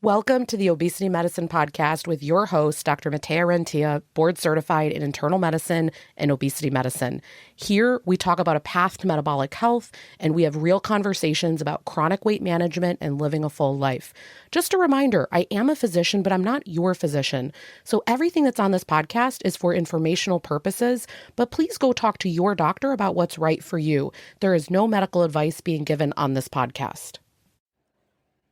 Welcome to the Obesity Medicine Podcast with your host, Dr. Matea Rentia, board certified in internal medicine and obesity medicine. Here, we talk about a path to metabolic health, and we have real conversations about chronic weight management and living a full life. Just a reminder, I am a physician, but I'm not your physician. So everything that's on this podcast is for informational purposes, but please go talk to your doctor about what's right for you. There is no medical advice being given on this podcast.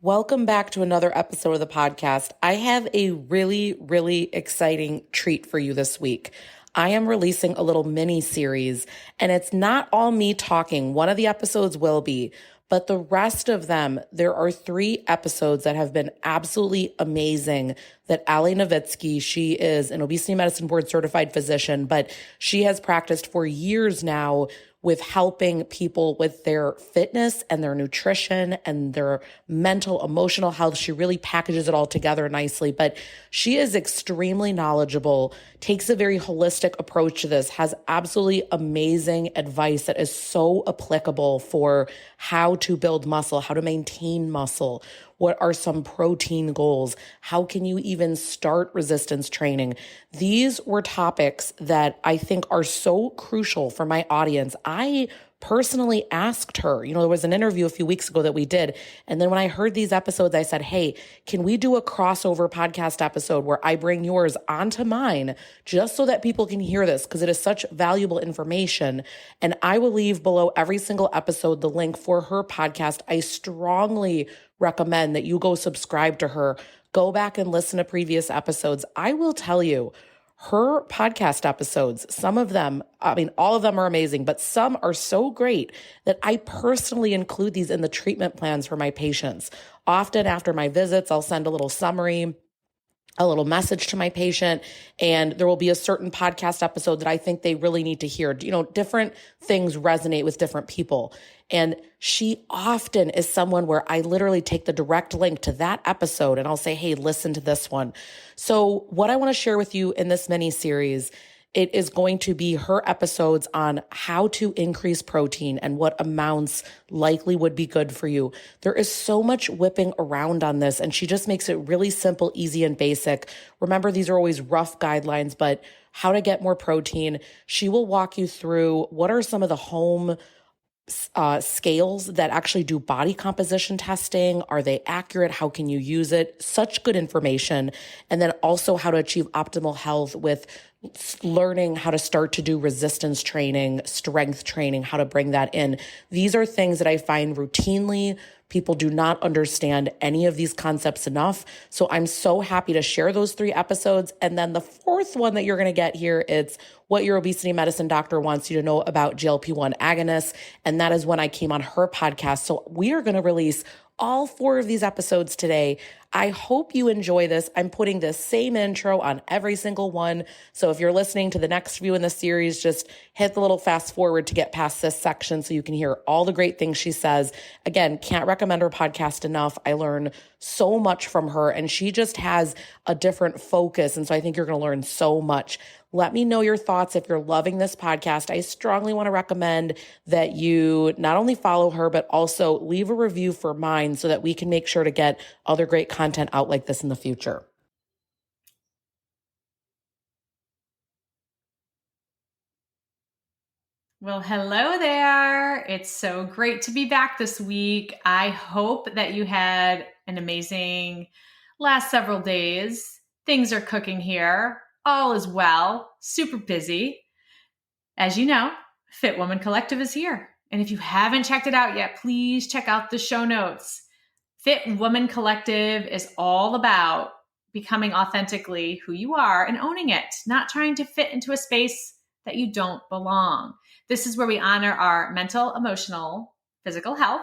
Welcome back to another episode of the podcast. I have a really exciting treat for you this week. I am releasing a little mini series, and it's not all me talking. One of the episodes will be, but the rest of them, there are 3 episodes that have been absolutely amazing that Novitsky, she is an obesity medicine board certified physician, but she has practiced for years now with helping people with their fitness and their nutrition and their mental, emotional health. She really packages it all together nicely, but she is extremely knowledgeable, takes a very holistic approach to this, has absolutely amazing advice that is so applicable for how to build muscle, how to maintain muscle. What are some protein goals? How can you even start resistance training? These were topics that I think are so crucial for my audience. I personally asked her, there was an interview a few weeks ago that we did. And then when I heard these episodes, I said, hey, can we do a crossover podcast episode where I bring yours onto mine just so that people can hear this? Because it is such valuable information. And I will leave below every single episode the link for her podcast. I strongly recommend that you go subscribe to her. Go back and listen to previous episodes. I will tell you, her podcast episodes, some of them, all of them are amazing, but some are so great that I personally include these in the treatment plans for my patients. Often after my visits, I'll send a little summary, a little message to my patient, and there will be a certain podcast episode that I think they really need to hear. Different things resonate with different people. And she often is someone where I literally take the direct link to that episode and I'll say, hey, listen to this one. So what I want to share with you in this mini series, it is going to be her episodes on how to increase protein and what amounts likely would be good for you. There is so much whipping around on this, and she just makes it really simple, easy, and basic. Remember, these are always rough guidelines, but how to get more protein. She will walk you through what are some of the home scales that actually do body composition testing. Are they accurate? How can you use it? Such good information. And then also how to achieve optimal health with learning how to start to do resistance training, strength training, how to bring that in. These are things that I find routinely people do not understand any of these concepts enough. So I'm so happy to share those 3 episodes. And then the 4th one that you're going to get here, it's what your obesity medicine doctor wants you to know about GLP-1 agonists. And that is when I came on her podcast. So we are going to release all 4 of these episodes today. I hope you enjoy this. I'm putting the same intro on every single one. So if you're listening to the next few in the series, just hit the little fast forward to get past this section so you can hear all the great things she says. Again, can't recommend her podcast enough. I learn so much from her, and she just has a different focus. And so I think you're going to learn so much. Let me know your thoughts if you're loving this podcast. I strongly want to recommend that you not only follow her, but also leave a review for mine so that we can make sure to get other great content out like this in the future. Well, hello there. It's so great to be back this week. I hope that you had an amazing last several days. Things are cooking here. All is well. Super busy. As you know, Fit Woman Collective is here. And if you haven't checked it out yet, please check out the show notes. Fit Woman Collective is all about becoming authentically who you are and owning it, not trying to fit into a space that you don't belong. This is where we honor our mental, emotional, physical health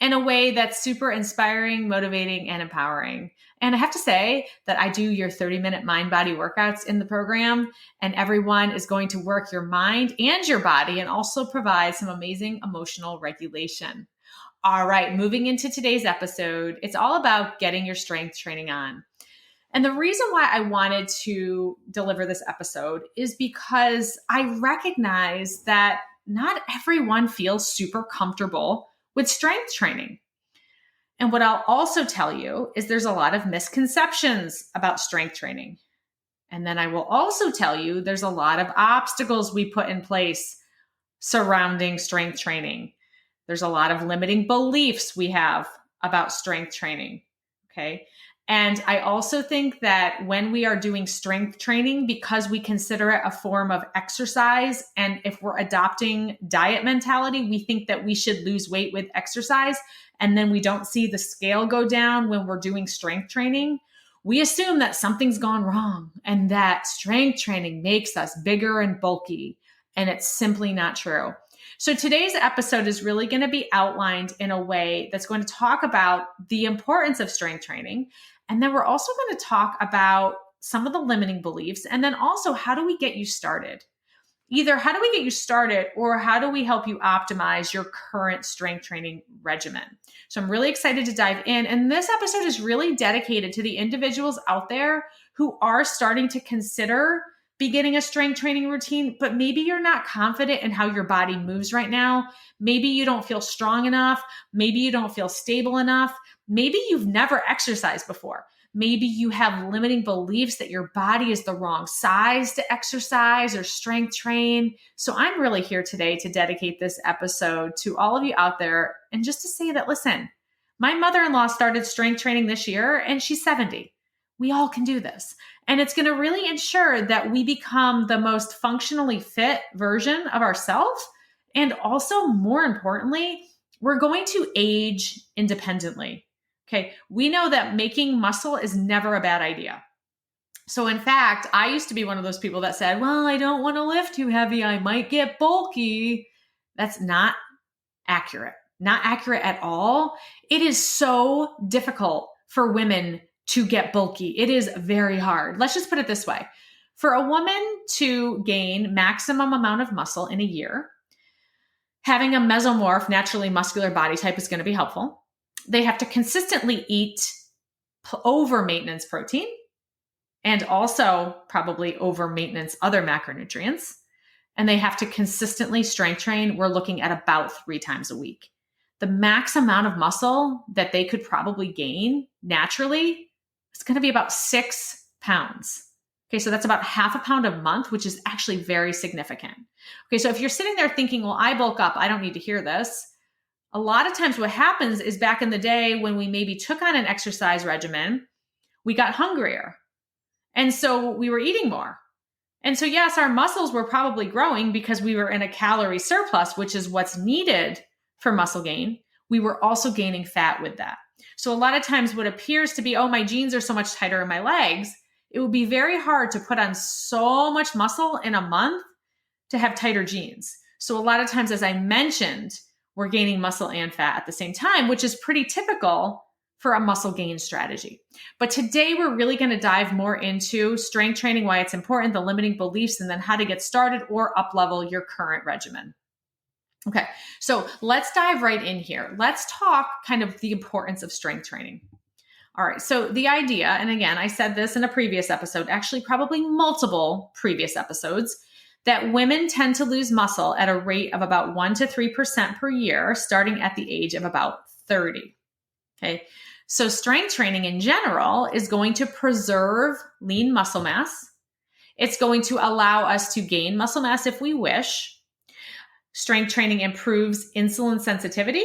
in a way that's super inspiring, motivating, and empowering. And I have to say that I do your 30-minute mind-body workouts in the program, and everyone is going to work your mind and your body and also provide some amazing emotional regulation. All right, moving into today's episode, it's all about getting your strength training on. And the reason why I wanted to deliver this episode is because I recognize that not everyone feels super comfortable with strength training. And what I'll also tell you is there's a lot of misconceptions about strength training. And then I will also tell you there's a lot of obstacles we put in place surrounding strength training. There's a lot of limiting beliefs we have about strength training. Okay. And I also think that when we are doing strength training, because we consider it a form of exercise, and if we're adopting diet mentality, we think that we should lose weight with exercise, and then we don't see the scale go down when we're doing strength training, we assume that something's gone wrong and that strength training makes us bigger and bulky. And it's simply not true. So today's episode is really going to be outlined in a way that's going to talk about the importance of strength training. And then we're also going to talk about some of the limiting beliefs. And then also, how do we get you started? Either how do we get you started or how do we help you optimize your current strength training regimen? So I'm really excited to dive in. And this episode is really dedicated to the individuals out there who are starting to consider beginning a strength training routine, but maybe you're not confident in how your body moves right now. Maybe you don't feel strong enough. Maybe you don't feel stable enough. Maybe you've never exercised before. Maybe you have limiting beliefs that your body is the wrong size to exercise or strength train. So I'm really here today to dedicate this episode to all of you out there and just to say that, listen, my mother-in-law started strength training this year and she's 70. We all can do this. And it's going to really ensure that we become the most functionally fit version of ourselves. And also, more importantly, we're going to age independently. Okay. We know that making muscle is never a bad idea. So in fact, I used to be one of those people that said, well, I don't want to lift too heavy. I might get bulky. That's not accurate. Not accurate at all. It is so difficult for women to get bulky. It is very hard. Let's just put it this way. For a woman to gain maximum amount of muscle in a year, having a mesomorph, naturally muscular body type is going to be helpful. They have to consistently eat over maintenance protein and also probably over maintenance other macronutrients. And they have to consistently strength train. We're looking at about 3 times a week. The max amount of muscle that they could probably gain naturally is going to be about 6 pounds. Okay, so that's about half a pound a month, which is actually very significant. Okay, so if you're sitting there thinking, well, I bulk up, I don't need to hear this. A lot of times what happens is back in the day when we maybe took on an exercise regimen, we got hungrier. And so we were eating more. And so yes, our muscles were probably growing because we were in a calorie surplus, which is what's needed for muscle gain. We were also gaining fat with that. So a lot of times what appears to be, oh, my jeans are so much tighter in my legs, it would be very hard to put on so much muscle in a month to have tighter jeans. So a lot of times, as I mentioned, we're gaining muscle and fat at the same time, which is pretty typical for a muscle gain strategy. But today we're really going to dive more into strength training, why it's important, the limiting beliefs, and then how to get started or up-level your current regimen. Okay, so let's dive right in here. Let's talk kind of the importance of strength training. All right, so the idea, and again, I said this in a previous episode, actually probably multiple previous episodes, that women tend to lose muscle at a rate of about 1 to 3% per year, starting at the age of about 30. Okay, so strength training in general is going to preserve lean muscle mass. It's going to allow us to gain muscle mass if we wish. Strength training improves insulin sensitivity.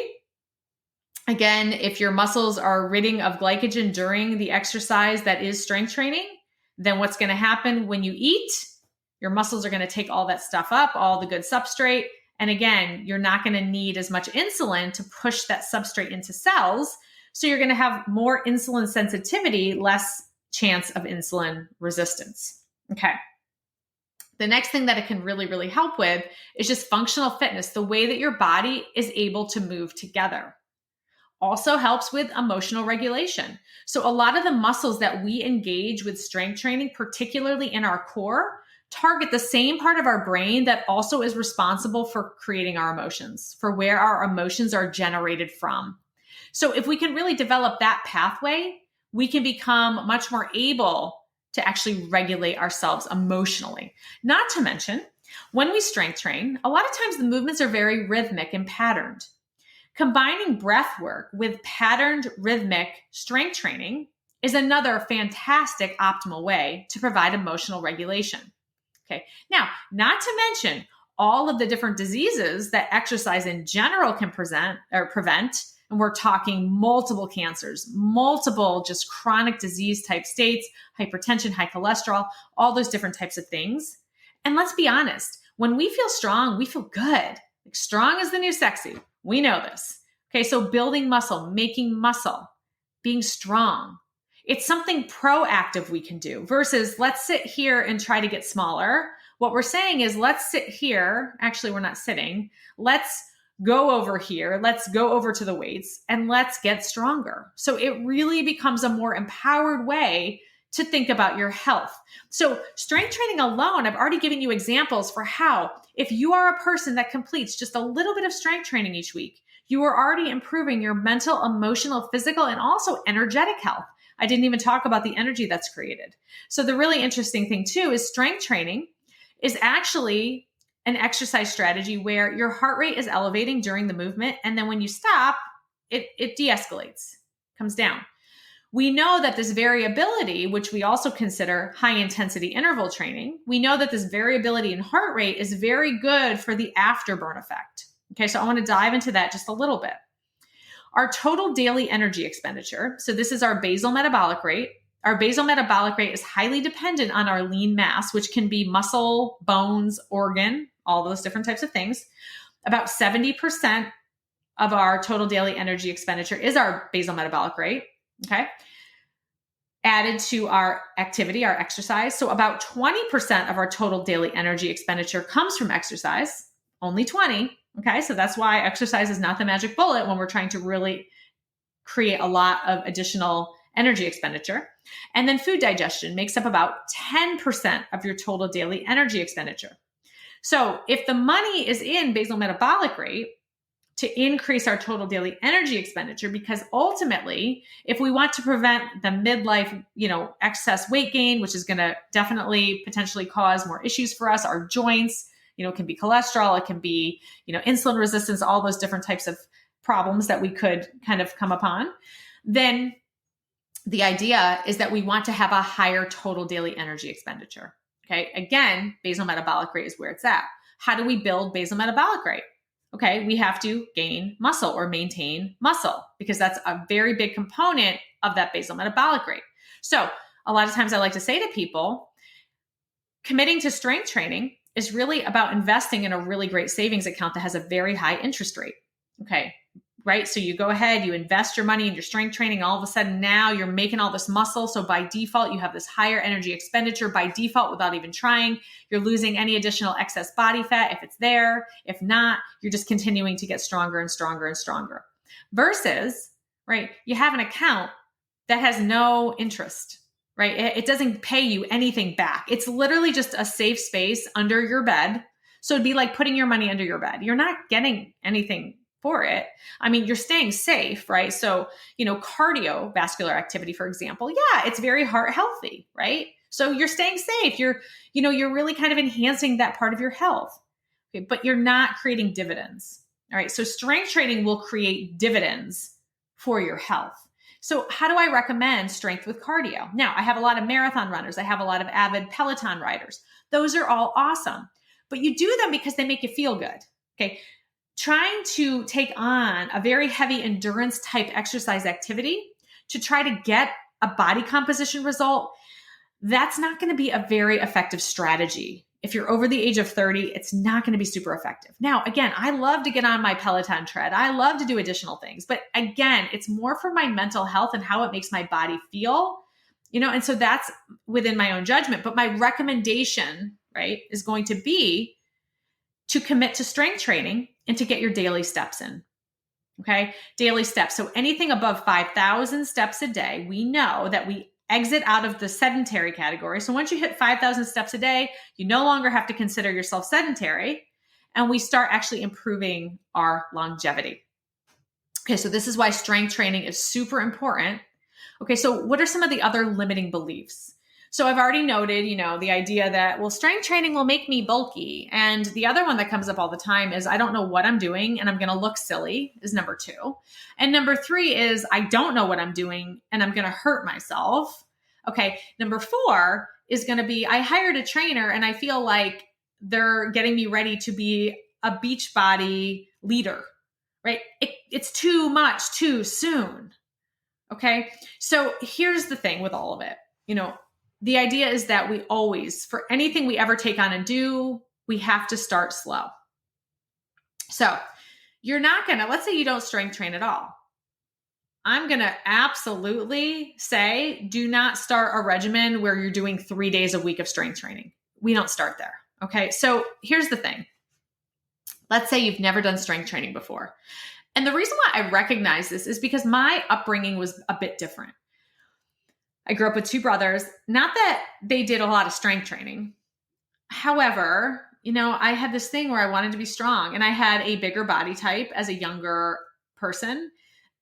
Again, if your muscles are ridding of glycogen during the exercise that is strength training, then what's going to happen when you eat? Your muscles are going to take all that stuff up, all the good substrate. And again, you're not going to need as much insulin to push that substrate into cells. So you're going to have more insulin sensitivity, less chance of insulin resistance. Okay. The next thing that it can really, really help with is just functional fitness, the way that your body is able to move together. Also helps with emotional regulation. So a lot of the muscles that we engage with strength training, particularly in our core, target the same part of our brain that also is responsible for creating our emotions, for where our emotions are generated from. So if we can really develop that pathway, we can become much more able to actually regulate ourselves emotionally. Not to mention, when we strength train, a lot of times the movements are very rhythmic and patterned. Combining breath work with patterned rhythmic strength training is another fantastic optimal way to provide emotional regulation. Okay. Now, not to mention all of the different diseases that exercise in general can present or prevent. And we're talking multiple cancers, multiple just chronic disease type states, hypertension, high cholesterol, all those different types of things. And let's be honest, when we feel strong, we feel good. Like strong is the new sexy. We know this. Okay. So building muscle, making muscle, being strong. It's something proactive we can do versus let's sit here and try to get smaller. What we're saying is let's sit here. Actually, we're not sitting. Let's go over here. Let's go over to the weights and let's get stronger. So it really becomes a more empowered way to think about your health. So strength training alone, I've already given you examples for how, if you are a person that completes just a little bit of strength training each week, you are already improving your mental, emotional, physical, and also energetic health. I didn't even talk about the energy that's created. So the really interesting thing too is strength training is actually an exercise strategy where your heart rate is elevating during the movement. And then when you stop, it de-escalates, comes down. We know that this variability, which we also consider high intensity interval training, we know that this variability in heart rate is very good for the afterburn effect. Okay, so I want to dive into that just a little bit. Our total daily energy expenditure, so this is our basal metabolic rate. Our basal metabolic rate is highly dependent on our lean mass, which can be muscle, bones, organ, all those different types of things. About 70% of our total daily energy expenditure is our basal metabolic rate, okay? Added to our activity, our exercise. So about 20% of our total daily energy expenditure comes from exercise, only 20%. Okay, so that's why exercise is not the magic bullet when we're trying to really create a lot of additional energy expenditure. And then food digestion makes up about 10% of your total daily energy expenditure. So if the money is in basal metabolic rate to increase our total daily energy expenditure, because ultimately, if we want to prevent the midlife, excess weight gain, which is going to definitely potentially cause more issues for us, our joints, it can be cholesterol, it can be, insulin resistance, all those different types of problems that we could kind of come upon, then the idea is that we want to have a higher total daily energy expenditure. Okay. Again, basal metabolic rate is where it's at. How do we build basal metabolic rate? Okay. We have to gain muscle or maintain muscle because that's a very big component of that basal metabolic rate. So a lot of times I like to say to people, committing to strength training is really about investing in a really great savings account that has a very high interest rate. Okay. Right. So you go ahead, you invest your money in your strength training. All of a sudden now you're making all this muscle. So by default, you have this higher energy expenditure by default without even trying. You're losing any additional excess body fat if it's there. If not, you're just continuing to get stronger and stronger and stronger. Versus, right, you have an account that has no interest, right? It doesn't pay you anything back. It's literally just a safe space under your bed. So it'd be like putting your money under your bed. You're not getting anything for it. I mean, you're staying safe, right? So, cardiovascular activity, for example, yeah, it's very heart healthy, right? So you're staying safe. You're really kind of enhancing that part of your health, okay? But you're not creating dividends. All right. So strength training will create dividends for your health. So how do I recommend strength with cardio? Now, I have a lot of marathon runners. I have a lot of avid Peloton riders. Those are all awesome, but you do them because they make you feel good. Okay. Trying to take on a very heavy endurance type exercise activity to try to get a body composition result, that's not going to be a very effective strategy. If you're over the age of 30, it's not going to be super effective. Now, again, I love to get on my Peloton tread. I love to do additional things, but again, it's more for my mental health and how it makes my body feel, and so that's within my own judgment. But my recommendation, right, is going to be to commit to strength training and to get your daily steps in. Okay. Daily steps. So anything above 5,000 steps a day, we know that we exit out of the sedentary category. So once you hit 5,000 steps a day, you no longer have to consider yourself sedentary, and we start actually improving our longevity. Okay. So this is why strength training is super important. Okay. So what are some of the other limiting beliefs? So I've already noted, the idea that, well, strength training will make me bulky. And the other one that comes up all the time is I don't know what I'm doing and I'm going to look silly is number 2. And number 3 is I don't know what I'm doing and I'm going to hurt myself. Okay. Number 4 is going to be I hired a trainer and I feel like they're getting me ready to be a beach body leader, right? It's too much too soon. Okay. So here's the thing with all of it. The idea is that we always, for anything we ever take on and do, we have to start slow. So you're not going to, let's say you don't strength train at all. I'm going to absolutely say, do not start a regimen where you're doing 3 days a week of strength training. We don't start there. Okay. So here's the thing. Let's say you've never done strength training before. And the reason why I recognize this is because my upbringing was a bit different. I grew up with 2 brothers, not that they did a lot of strength training. However, I had this thing where I wanted to be strong and I had a bigger body type as a younger person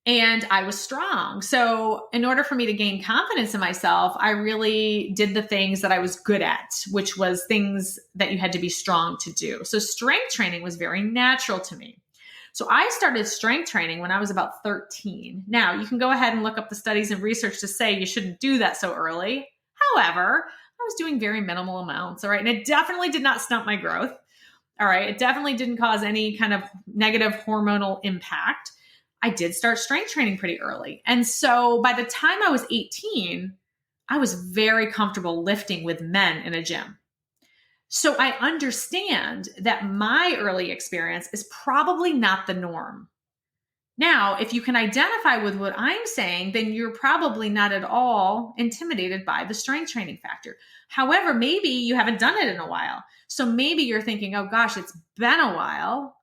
and I was strong. So in order for me to gain confidence in myself, I really did the things that I was good at, which was things that you had to be strong to do. So strength training was very natural to me. So I started strength training when I was about 13. Now, you can go ahead and look up the studies and research to say you shouldn't do that so early. However, I was doing very minimal amounts, all right? And it definitely did not stunt my growth, all right? It definitely didn't cause any kind of negative hormonal impact. I did start strength training pretty early. And so by the time I was 18, I was very comfortable lifting with men in a gym. So I understand that my early experience is probably not the norm. Now, if you can identify with what I'm saying, then you're probably not at all intimidated by the strength training factor. However, maybe you haven't done it in a while. So maybe you're thinking, oh gosh, it's been a while.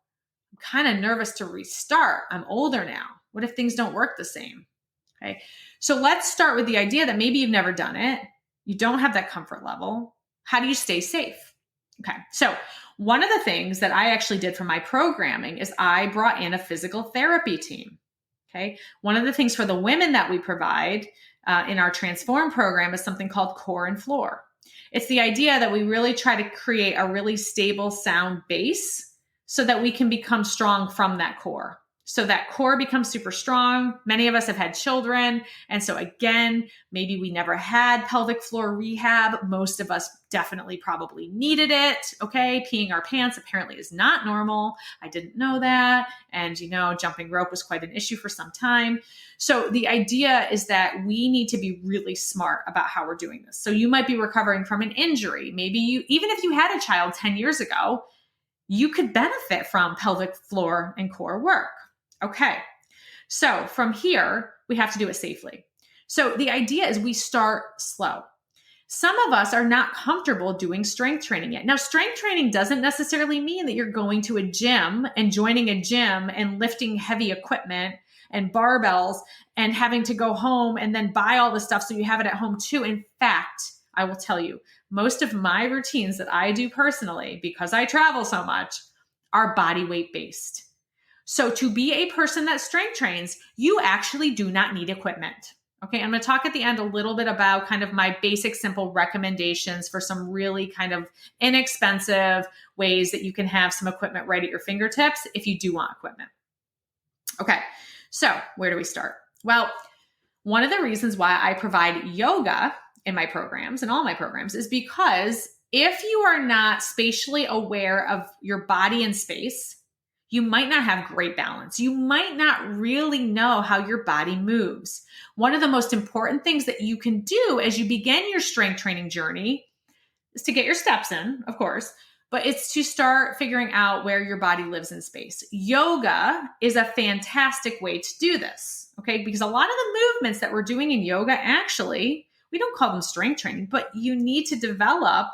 I'm kind of nervous to restart. I'm older now. What if things don't work the same? Okay. So let's start with the idea that maybe you've never done it. You don't have that comfort level. How do you stay safe? Okay. So one of the things that I actually did for my programming is I brought in a physical therapy team. Okay. One of the things for the women that we provide in our Transform program is something called Core and Floor. It's the idea that we really try to create a really stable, sound base so that we can become strong from that core. So that core becomes super strong. Many of us have had children. And so again, maybe we never had pelvic floor rehab. Most of us definitely probably needed it. Okay. Peeing our pants apparently is not normal. I didn't know that. And jumping rope was quite an issue for some time. So the idea is that we need to be really smart about how we're doing this. So you might be recovering from an injury. Maybe even if you had a child 10 years ago, you could benefit from pelvic floor and core work. Okay. So from here, we have to do it safely. So the idea is we start slow. Some of us are not comfortable doing strength training yet. Now, strength training doesn't necessarily mean that you're going to a gym and joining a gym and lifting heavy equipment and barbells and having to go home and then buy all the stuff so you have it at home too. In fact, I will tell you, most of my routines that I do personally, because I travel so much, are body weight based. So to be a person that strength trains, you actually do not need equipment. Okay, I'm going to talk at the end a little bit about kind of my basic, simple recommendations for some really kind of inexpensive ways that you can have some equipment right at your fingertips if you do want equipment. Okay, so where do we start? Well, one of the reasons why I provide yoga in my programs and all my programs is because if you are not spatially aware of your body and space, you might not have great balance. You might not really know how your body moves. One of the most important things that you can do as you begin your strength training journey is to get your steps in, of course, but it's to start figuring out where your body lives in space. Yoga is a fantastic way to do this, okay? Because a lot of the movements that we're doing in yoga, actually, we don't call them strength training, but you need to develop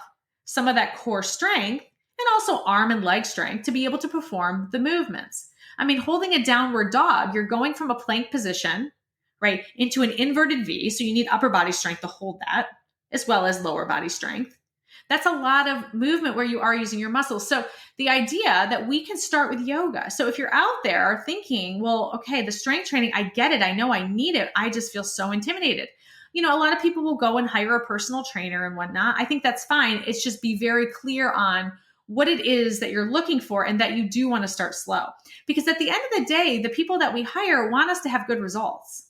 some of that core strength and also arm and leg strength to be able to perform the movements. I mean, holding a downward dog, you're going from a plank position, right, into an inverted V. So you need upper body strength to hold that, as well as lower body strength. That's a lot of movement where you are using your muscles. So the idea that we can start with yoga. So if you're out there thinking, well, okay, the strength training, I get it. I know I need it. I just feel so intimidated. a lot of people will go and hire a personal trainer and whatnot. I think that's fine. It's just be very clear on what it is that you're looking for and that you do want to start slow. Because at the end of the day, the people that we hire want us to have good results.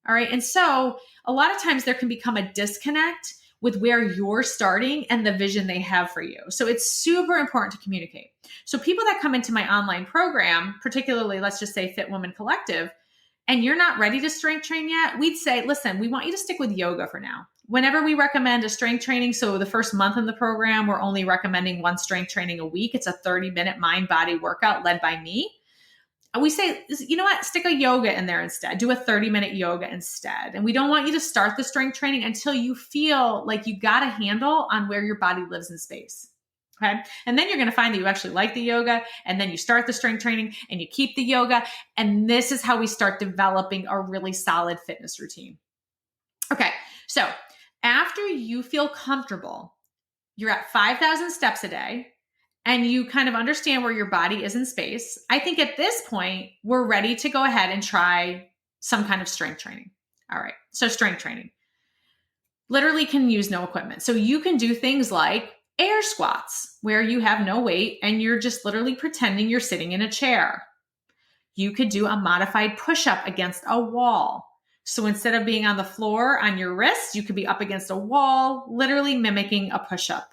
All right. And so a lot of times there can become a disconnect with where you're starting and the vision they have for you. So it's super important to communicate. So people that come into my online program, particularly, let's just say Fit Woman Collective, and you're not ready to strength train yet, we'd say, listen, we want you to stick with yoga for now. Whenever we recommend a strength training, so the first month in the program, we're only recommending one strength training a week. It's a 30-minute mind-body workout led by me. We say, you know what, stick a yoga in there instead. Do a 30-minute yoga instead. And we don't want you to start the strength training until you feel like you got a handle on where your body lives in space. Okay. And then you're going to find that you actually like the yoga, and then you start the strength training and you keep the yoga. And this is how we start developing a really solid fitness routine. Okay. So after you feel comfortable, you're at 5,000 steps a day, and you kind of understand where your body is in space, I think at this point, we're ready to go ahead and try some kind of strength training. All right. So strength training literally can use no equipment. So you can do things like air squats, where you have no weight and you're just literally pretending you're sitting in a chair. You could do a modified push-up against a wall. So instead of being on the floor on your wrists, you could be up against a wall, literally mimicking a push-up.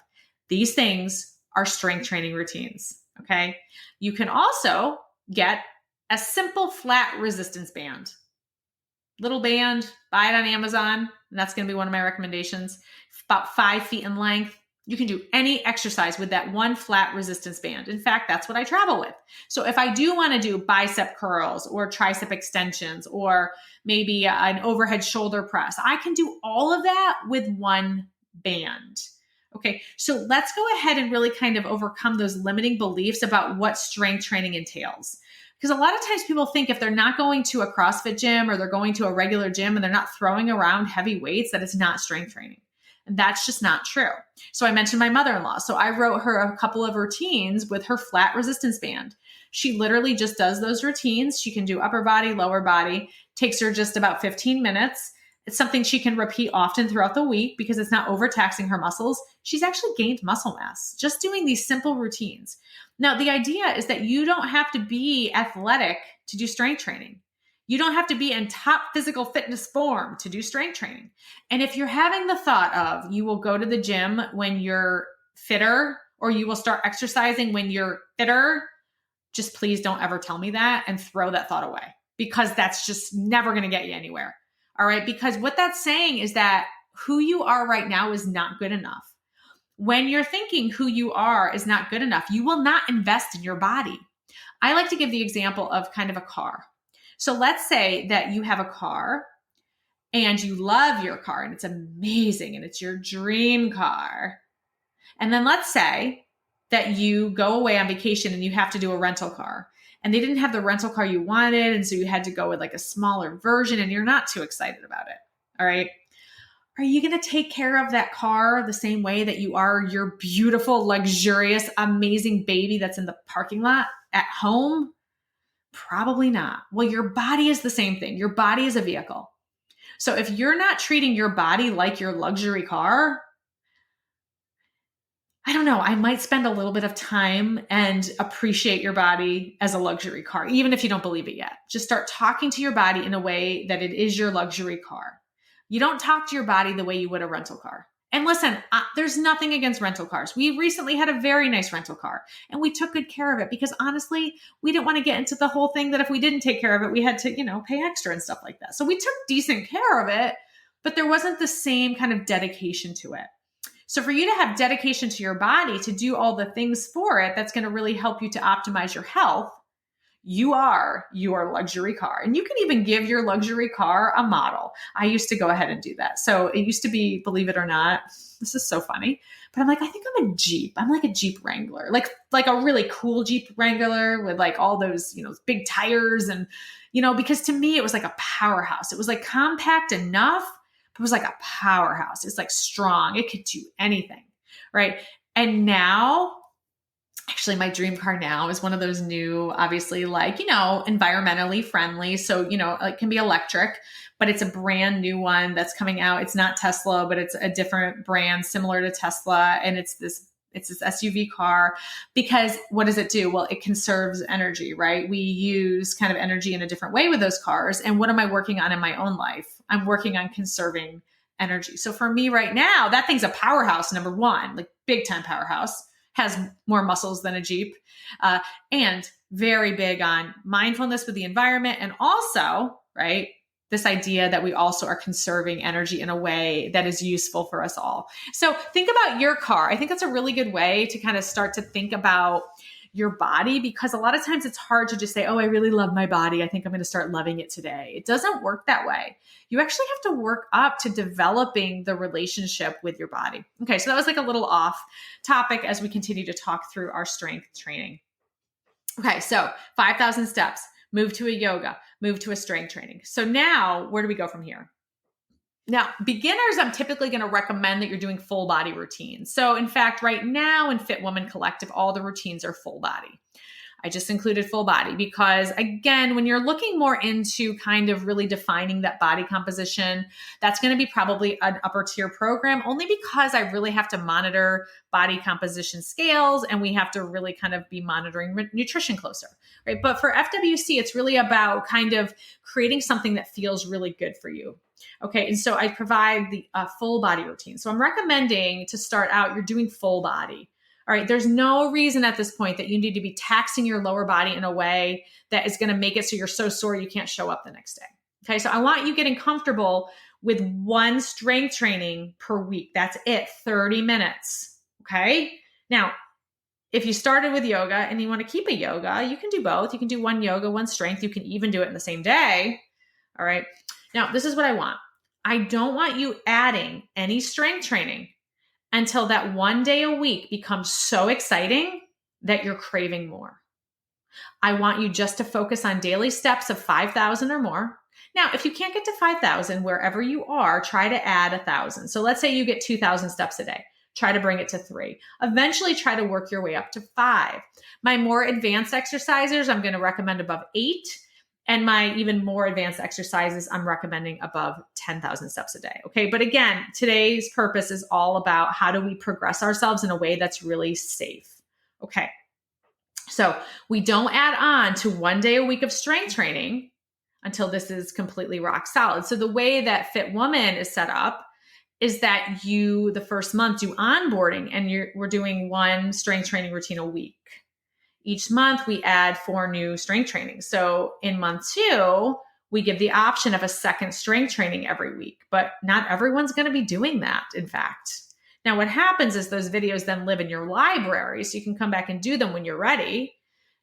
These things are strength training routines, okay? You can also get a simple flat resistance band. Little band, buy it on Amazon, and that's going to be one of my recommendations. About 5 feet in length. You can do any exercise with that one flat resistance band. In fact, that's what I travel with. So if I do want to do bicep curls or tricep extensions or maybe an overhead shoulder press, I can do all of that with one band. Okay, so let's go ahead and really kind of overcome those limiting beliefs about what strength training entails. Because a lot of times people think if they're not going to a CrossFit gym or they're going to a regular gym and they're not throwing around heavy weights, that it's not strength training. And that's just not true. So I mentioned my mother-in-law. So I wrote her a couple of routines with her flat resistance band. She literally just does those routines. She can do upper body, lower body. Takes her just about 15 minutes. It's something she can repeat often throughout the week because it's not overtaxing her muscles. She's actually gained muscle mass just doing these simple routines. Now, the idea is that you don't have to be athletic to do strength training. You don't have to be in top physical fitness form to do strength training. And if you're having the thought of you will go to the gym when you're fitter or you will start exercising when you're fitter, just please don't ever tell me that and throw that thought away, because that's just never going to get you anywhere. All right. Because what that's saying is that who you are right now is not good enough. When you're thinking who you are is not good enough, you will not invest in your body. I like to give the example of kind of a car. So let's say that you have a car and you love your car and it's amazing and it's your dream car. And then let's say that you go away on vacation and you have to do a rental car and they didn't have the rental car you wanted. And so you had to go with like a smaller version and you're not too excited about it. All right. Are you going to take care of that car the same way that you are your beautiful, luxurious, amazing baby that's in the parking lot at home? Probably not. Well, your body is the same thing. Your body is a vehicle. So if you're not treating your body like your luxury car, I don't know, I might spend a little bit of time and appreciate your body as a luxury car, even if you don't believe it yet. Just start talking to your body in a way that it is your luxury car. You don't talk to your body the way you would a rental car. And listen, there's nothing against rental cars. We recently had a very nice rental car and we took good care of it because honestly, we didn't want to get into the whole thing that if we didn't take care of it, we had to, pay extra and stuff like that. So we took decent care of it, but there wasn't the same kind of dedication to it. So for you to have dedication to your body, to do all the things for it, that's going to really help you to optimize your health. You are your luxury car. And you can even give your luxury car a model. I used to go ahead and do that. So it used to be, believe it or not, this is so funny, but I'm like, I think I'm a Jeep. I'm like a Jeep Wrangler, like a really cool Jeep Wrangler with like all those, big tires and, because to me, it was like a powerhouse. It was like compact enough, but it was like a powerhouse. It's like strong. It could do anything. Right. And now Actually, my dream car now is one of those new, obviously, like, environmentally friendly. So, it can be electric, but it's a brand new one that's coming out. It's not Tesla, but it's a different brand similar to Tesla. And it's this SUV car, because what does it do? Well, it conserves energy, right? We use kind of energy in a different way with those cars. And what am I working on in my own life? I'm working on conserving energy. So for me right now, that thing's a powerhouse, number one, like big time powerhouse, has more muscles than a Jeep, and very big on mindfulness with the environment. And also, right, this idea that we also are conserving energy in a way that is useful for us all. So think about your car. I think that's a really good way to kind of start to think about your body, because a lot of times it's hard to just say, oh, I really love my body, I think I'm going to start loving it today. It doesn't work that way. You actually have to work up to developing the relationship with your body. Okay, so that was like a little off topic as we continue to talk through our strength training. Okay, so 5,000 steps, move to a yoga, move to a strength training. So now where do we go from here? Now, beginners, I'm typically going to recommend that you're doing full body routines. So in fact, right now in Fit Woman Collective, all the routines are full body. I just included full body because, again, when you're looking more into kind of really defining that body composition, that's going to be probably an upper tier program, only because I really have to monitor body composition scales and we have to really kind of be monitoring nutrition closer, right? But for FWC, it's really about kind of creating something that feels really good for you. Okay, and so I provide the full body routine. So I'm recommending to start out, you're doing full body. All right, there's no reason at this point that you need to be taxing your lower body in a way that is going to make it so you're so sore you can't show up the next day. Okay, so I want you getting comfortable with one strength training per week. That's it, 30 minutes. Okay, now, if you started with yoga and you want to keep a yoga, you can do both. You can do one yoga, one strength. You can even do it in the same day. All right, now this is what I want. I don't want you adding any strength training until that one day a week becomes so exciting that you're craving more. I want you just to focus on daily steps of 5,000 or more. Now, if you can't get to 5,000, wherever you are, try to add 1,000. So let's say you get 2,000 steps a day. Try to bring it to 3. Eventually try to work your way up to 5. My more advanced exercises, I'm going to recommend above 8. And my even more advanced exercises, I'm recommending above 10,000 steps a day. Okay. But again, today's purpose is all about how do we progress ourselves in a way that's really safe. Okay. So we don't add on to one day a week of strength training until this is completely rock solid. So the way that Fit Woman is set up is that you, the first month, do onboarding and we're doing one strength training routine a week. Each month, we add 4 new strength trainings. So in month 2, we give the option of a second strength training every week, but not everyone's going to be doing that, in fact. Now, what happens is those videos then live in your library, so you can come back and do them when you're ready.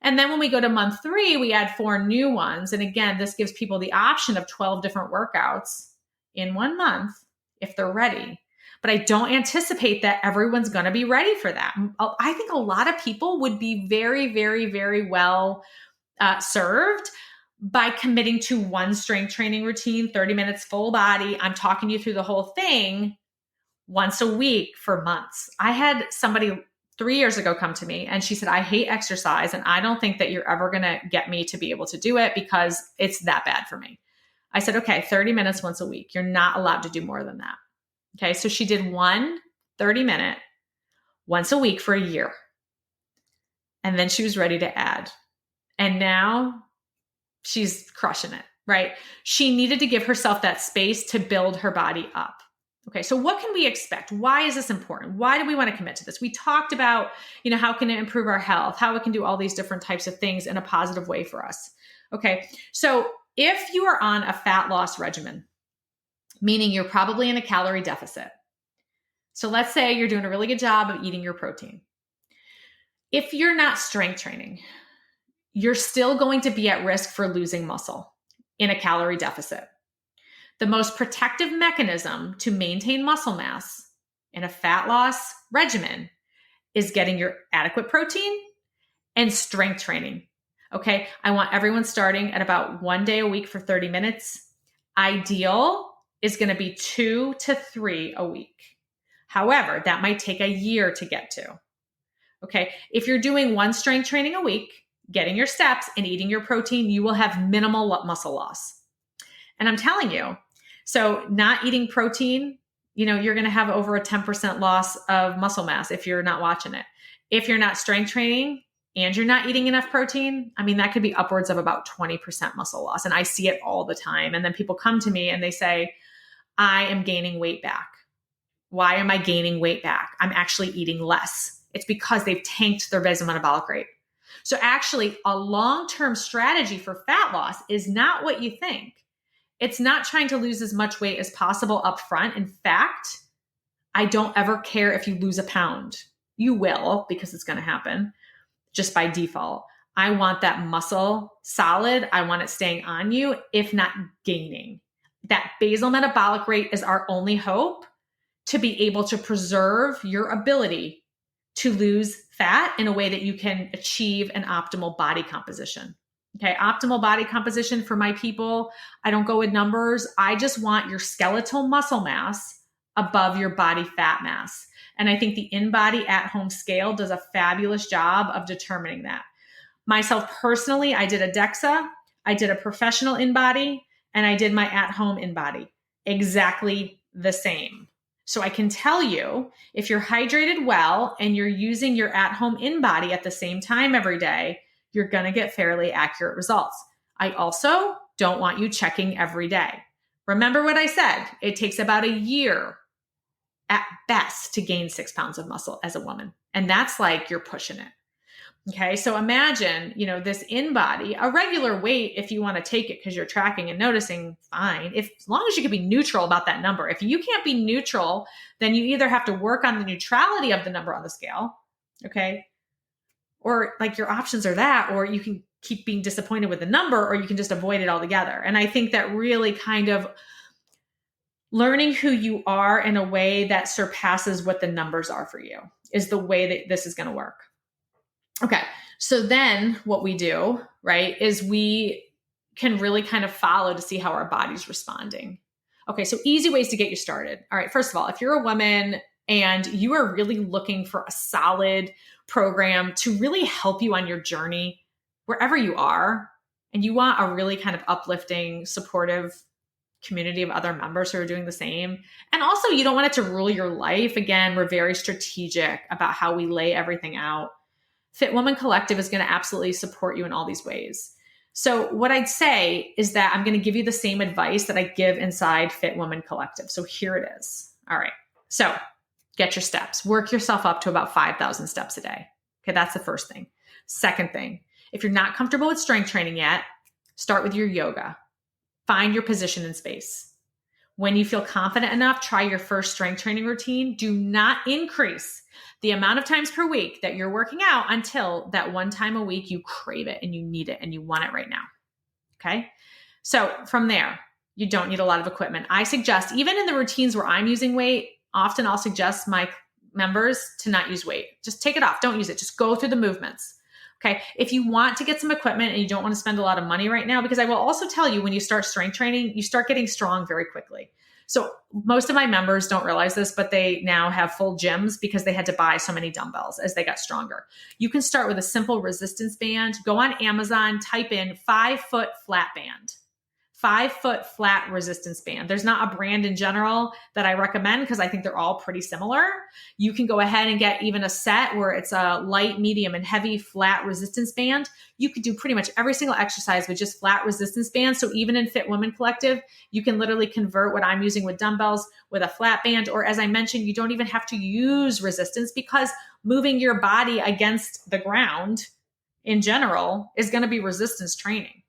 And then when we go to month 3, we add 4 new ones. And again, this gives people the option of 12 different workouts in 1 month if they're ready. But I don't anticipate that everyone's going to be ready for that. I think a lot of people would be very, very, very well served by committing to one strength training routine, 30 minutes full body. I'm talking you through the whole thing once a week for months. I had somebody 3 years ago come to me and she said, I hate exercise and I don't think that you're ever going to get me to be able to do it because it's that bad for me. I said, okay, 30 minutes once a week. You're not allowed to do more than that. Okay, so she did one 30-minute once a week for a year. And then she was ready to add. And now she's crushing it, right? She needed to give herself that space to build her body up. Okay, so what can we expect? Why is this important? Why do we want to commit to this? We talked about, how can it improve our health, how it can do all these different types of things in a positive way for us. Okay, so if you are on a fat loss regimen, meaning you're probably in a calorie deficit. So let's say you're doing a really good job of eating your protein. If you're not strength training, you're still going to be at risk for losing muscle in a calorie deficit. The most protective mechanism to maintain muscle mass in a fat loss regimen is getting your adequate protein and strength training. Okay, I want everyone starting at about 1 day a week for 30 minutes. Ideal is going to be 2 to 3 a week. However, that might take a year to get to. Okay. If you're doing one strength training a week, getting your steps and eating your protein, you will have minimal muscle loss. And I'm telling you, so not eating protein, you're going to have over a 10% loss of muscle mass if you're not watching it. If you're not strength training and you're not eating enough protein, that could be upwards of about 20% muscle loss. And I see it all the time. And then people come to me and they say, I am gaining weight back. Why am I gaining weight back? I'm actually eating less. It's because they've tanked their basal metabolic rate. So actually, a long-term strategy for fat loss is not what you think. It's not trying to lose as much weight as possible up front. In fact, I don't ever care if you lose a pound. You will, because it's going to happen just by default. I want that muscle solid. I want it staying on you, if not gaining. That basal metabolic rate is our only hope to be able to preserve your ability to lose fat in a way that you can achieve an optimal body composition. Okay, optimal body composition for my people, I don't go with numbers. I just want your skeletal muscle mass above your body fat mass. And I think the InBody at-home scale does a fabulous job of determining that. Myself personally, I did a DEXA, I did a professional InBody, and I did my at-home InBody. Exactly the same. So I can tell you, if you're hydrated well and you're using your at-home InBody at the same time every day, you're going to get fairly accurate results. I also don't want you checking every day. Remember what I said, it takes about a year at best to gain 6 pounds of muscle as a woman. And that's like you're pushing it. Okay. So imagine, this InBody, a regular weight, if you want to take it because you're tracking and noticing, fine. As long as you can be neutral about that number. If you can't be neutral, then you either have to work on the neutrality of the number on the scale. Okay. Or like your options are that, or you can keep being disappointed with the number, or you can just avoid it altogether. And I think that really kind of learning who you are in a way that surpasses what the numbers are for you is the way that this is going to work. Okay. So then what we do, right, is we can really kind of follow to see how our body's responding. Okay. So easy ways to get you started. All right. First of all, if you're a woman and you are really looking for a solid program to really help you on your journey, wherever you are, and you want a really kind of uplifting, supportive community of other members who are doing the same. And also you don't want it to rule your life. Again, we're very strategic about how we lay everything out. Fit Woman Collective is going to absolutely support you in all these ways. So what I'd say is that I'm going to give you the same advice that I give inside Fit Woman Collective. So here it is. All right. So get your steps. Work yourself up to about 5,000 steps a day. Okay, that's the first thing. Second thing, if you're not comfortable with strength training yet, start with your yoga. Find your position in space. When you feel confident enough, try your first strength training routine. Do not increase the amount of times per week that you're working out until that one time a week you crave it and you need it and you want it right now. Okay. So from there, you don't need a lot of equipment. I suggest, even in the routines where I'm using weight, often I'll suggest my members to not use weight. Just take it off. Don't use it. Just go through the movements. Okay. If you want to get some equipment and you don't want to spend a lot of money right now, because I will also tell you, when you start strength training, you start getting strong very quickly. So most of my members don't realize this, but they now have full gyms because they had to buy so many dumbbells as they got stronger. You can start with a simple resistance band. Go on Amazon, type in 5-foot flat band. 5-foot flat resistance band. There's not a brand in general that I recommend because I think they're all pretty similar. You can go ahead and get even a set where it's a light, medium, and heavy flat resistance band. You could do pretty much every single exercise with just flat resistance bands. So even in Fit Women Collective, you can literally convert what I'm using with dumbbells with a flat band. Or as I mentioned, you don't even have to use resistance because moving your body against the ground in general is going to be resistance training.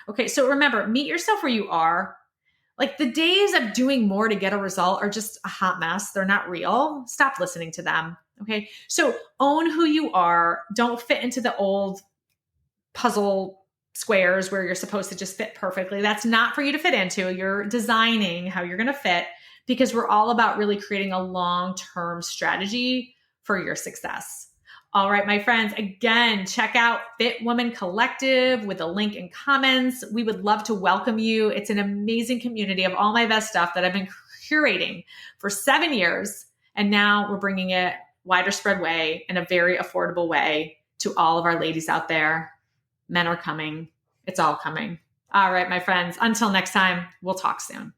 Okay, so remember, meet yourself where you are. Like the days of doing more to get a result are just a hot mess. They're not real. Stop listening to them. Okay, so own who you are. Don't fit into the old puzzle squares where you're supposed to just fit perfectly. That's not for you to fit into. You're designing how you're going to fit because we're all about really creating a long-term strategy for your success. All right, my friends, again, check out Fit Woman Collective with a link in comments. We would love to welcome you. It's an amazing community of all my best stuff that I've been curating for 7 years. And now we're bringing it wider spread way in a very affordable way to all of our ladies out there. Men are coming. It's all coming. All right, my friends, until next time, we'll talk soon.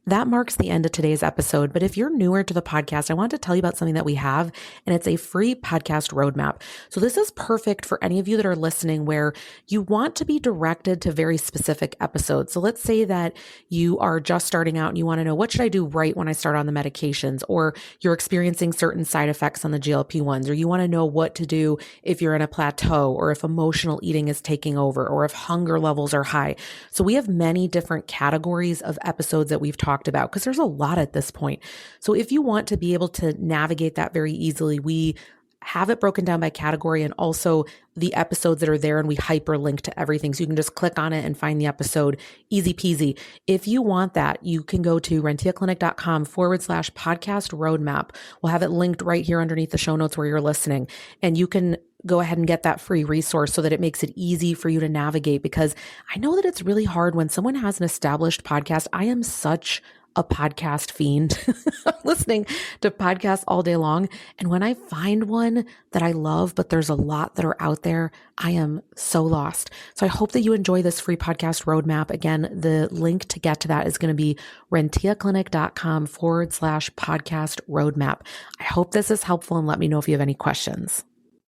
That marks the end of today's episode. But if you're newer to the podcast, I want to tell you about something that we have, and it's a free podcast roadmap. So this is perfect for any of you that are listening where you want to be directed to very specific episodes. So let's say that you are just starting out and you want to know, what should I do right when I start on the medications? Or you're experiencing certain side effects on the GLP-1s, or you want to know what to do if you're in a plateau, or if emotional eating is taking over, or if hunger levels are high. So we have many different categories of episodes that we've talked about, because there's a lot at this point. So if you want to be able to navigate that very easily, we have it broken down by category, and also the episodes that are there, and we hyperlink to everything. So you can just click on it and find the episode, easy peasy. If you want that, you can go to rentiaclinic.com/podcast roadmap. We'll have it linked right here underneath the show notes where you're listening. And you can go ahead and get that free resource so that it makes it easy for you to navigate, because I know that it's really hard when someone has an established podcast. I am such a podcast fiend. I'm listening to podcasts all day long. And when I find one that I love, but there's a lot that are out there, I am so lost. So I hope that you enjoy this free podcast roadmap. Again, the link to get to that is going to be rentiaclinic.com/podcast roadmap. I hope this is helpful, and let me know if you have any questions.